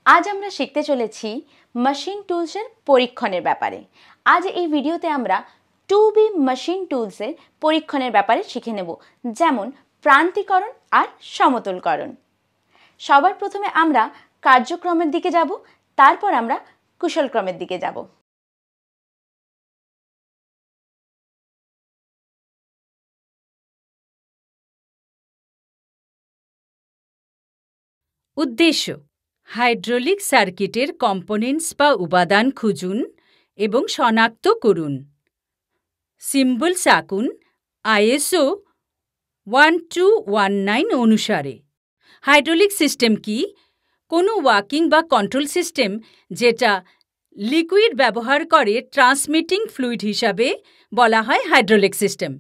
আজ আমরা শিখতে চলেছি মেশিন টুলসের পরীক্ষণের ব্যাপারে। আজ এই ভিডিওতে আমরা 2B মেশিন টুলসের পরীক্ষণের ব্যাপারে শিখে নেব, যেমন প্রান্তিকরণ আর সমতলকরণ। সবার প্রথমে আমরা কার্যক্রমের দিকে যাব, তারপর আমরা কুশলক্রমের দিকে যাব। উদ্দেশ্য: হাইড্রোলিক সার্কিটের কম্পোনেন্টস বা উপাদান খুঁজুন এবং শনাক্ত করুন। সিম্বলস আঁকুন ISO 1219 অনুসারে। হাইড্রোলিক সিস্টেম কি? কোনো ওয়ার্কিং বা কন্ট্রোল সিস্টেম যেটা লিকুইড ব্যবহার করে ট্রান্সমিটিং ফ্লুইড হিসাবে বলা হয় হাইড্রোলিক সিস্টেম।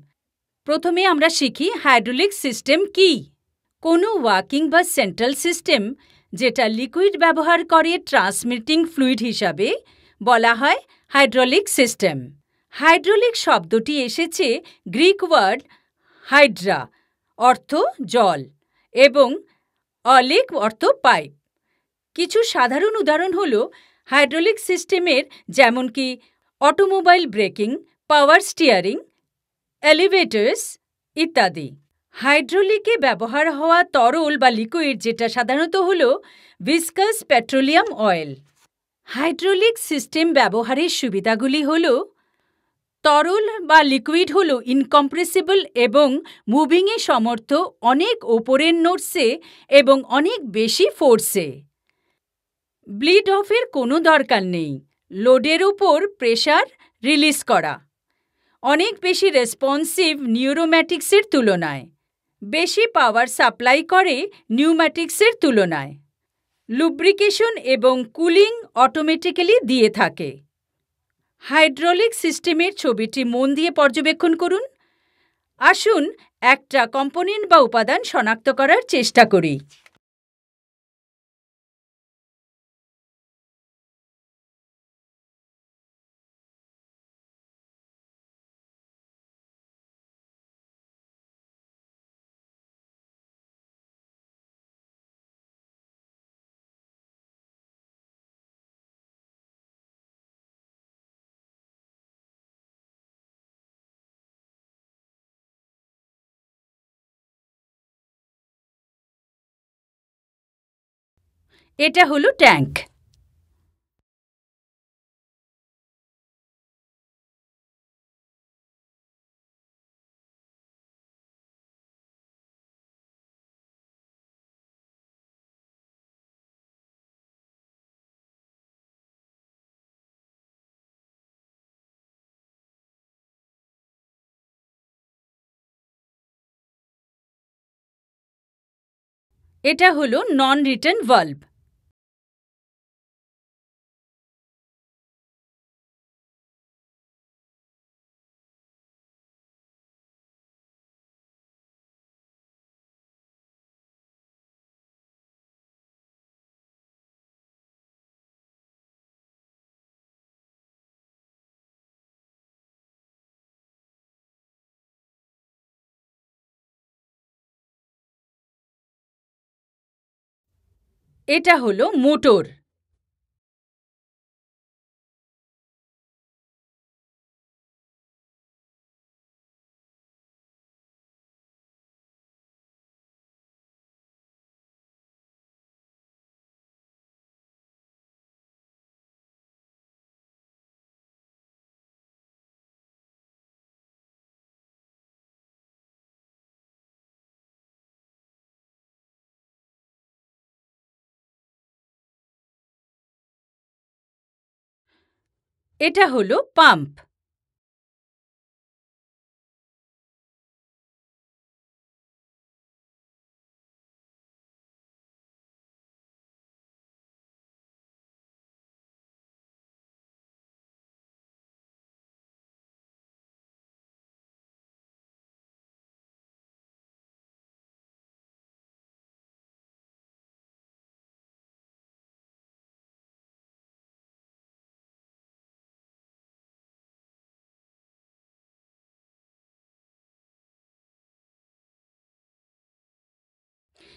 প্রথমে আমরা শিখি হাইড্রোলিক সিস্টেম কি। কোনো ওয়ার্কিং বা সেন্ট্রাল সিস্টেম যেটা লিকুইড ব্যবহার করে ট্রান্সমিটিং ফ্লুইড হিসাবে বলা হয় হাইড্রোলিক সিস্টেম। হাইড্রোলিক শব্দটি এসেছে গ্রিক ওয়ার্ড হাইড্রা অর্থ জল এবং অলিক অর্থ পাইপ। কিছু সাধারণ উদাহরণ হল হাইড্রোলিক সিস্টেমের, যেমন কি অটোমোবাইল ব্রেকিং, পাওয়ার স্টিয়ারিং, এলিভেটরস ইত্যাদি। হাইড্রোলিকে ব্যবহার হওয়া তরল বা লিকুইড যেটা সাধারণত হল viscous petroleum oil. Hydraulic system ব্যবহারের সুবিধাগুলি হল: তরল বা লিকুইড হল ইনকম্প্রেসিবল এবং মুভিংয়ে সমর্থ অনেক ওপরের নোটসে এবং অনেক বেশি ফোর্সে। ব্লিড অফের কোনো দরকার নেই। লোডের উপর প্রেসার রিলিজ করা। অনেক বেশি রেসপন্সিভ নিউরোম্যাটিক্সের তুলনায়। বেশি পাওয়ার সাপ্লাই করে নিউম্যাটিক্সের তুলনায়। লুব্রিকেশন এবং কুলিং অটোমেটিক্যালি দিয়ে থাকে। হাইড্রোলিক সিস্টেমের ছবিটি মন দিয়ে পর্যবেক্ষণ করুন। আসুন একটা কম্পোনেন্ট বা উপাদান শনাক্ত করার চেষ্টা করি। এটা হলো ট্যাঙ্ক। এটা হলো নন রিটার্ন ভালভ। এটা হলো মোটর। এটা হলো পাম্প।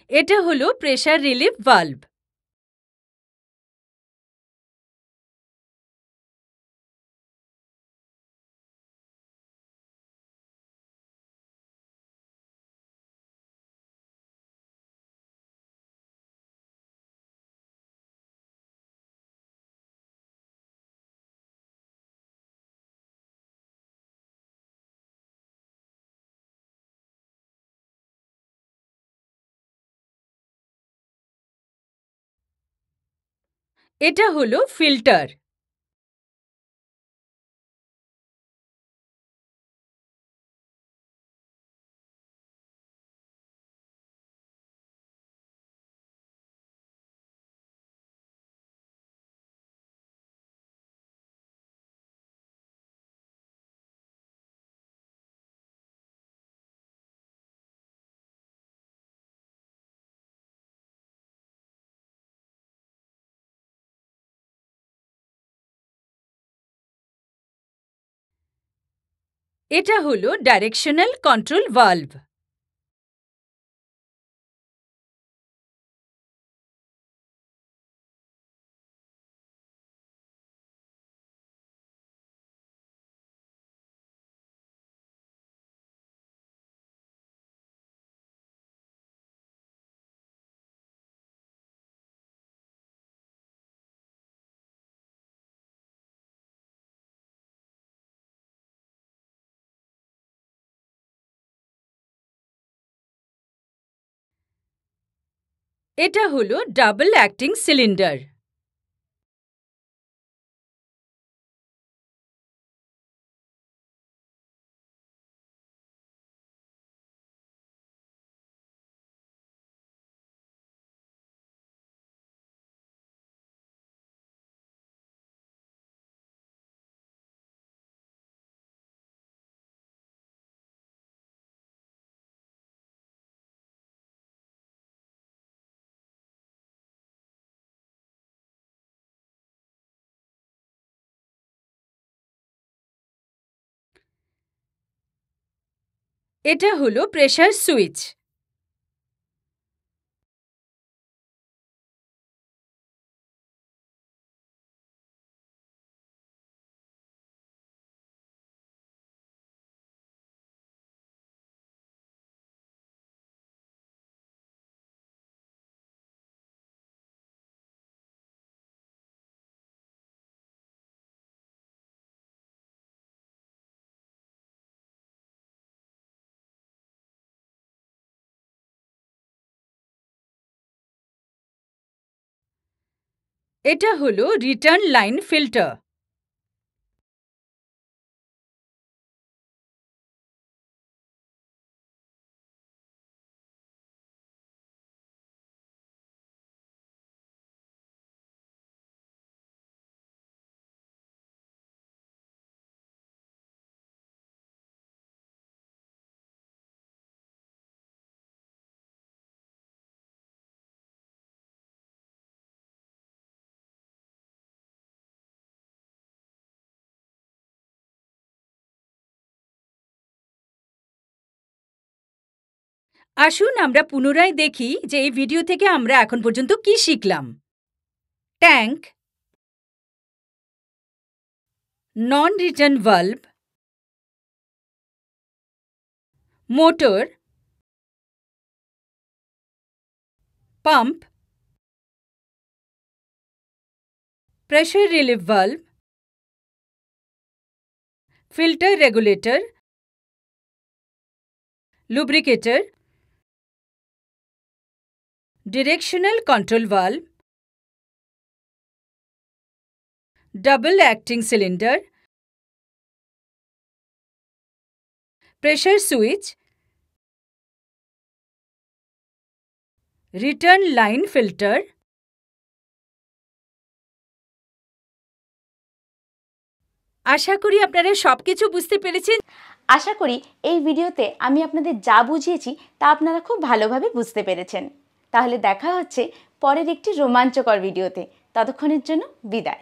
এটা হলো প্রেসার রিলিফ ভালভ। এটা হলো ফিল্টার। এটা হলো ডাইরেকশনাল কন্ট্রোল ভালভ। এটা হলো ডাবল অ্যাক্টিং সিলিন্ডার। এটা হলো প্রেসার সুইচ। এটা হলো রিটার্ন লাইন ফিল্টার। আসুন আমরা পুনরায় দেখি যে এই ভিডিও থেকে আমরা এখন পর্যন্ত কি শিখলাম। ট্যাঙ্ক, নন return valve, motor, pump, pressure relief valve, filter regulator, lubricator, directional control valve, double acting cylinder, pressure switch, return line filter, আশা করি আপনারা সবকিছু বুঝতে পেরেছেন। আশা করি এই ভিডিওতে আমি আপনাদের যা বুঝিয়েছি তা আপনারা খুব ভালোভাবে বুঝতে পেরেছেন। তাহলে দেখা হচ্ছে পরের একটি রোমাঞ্চকর ভিডিওতে। ততক্ষণের জন্য বিদায়।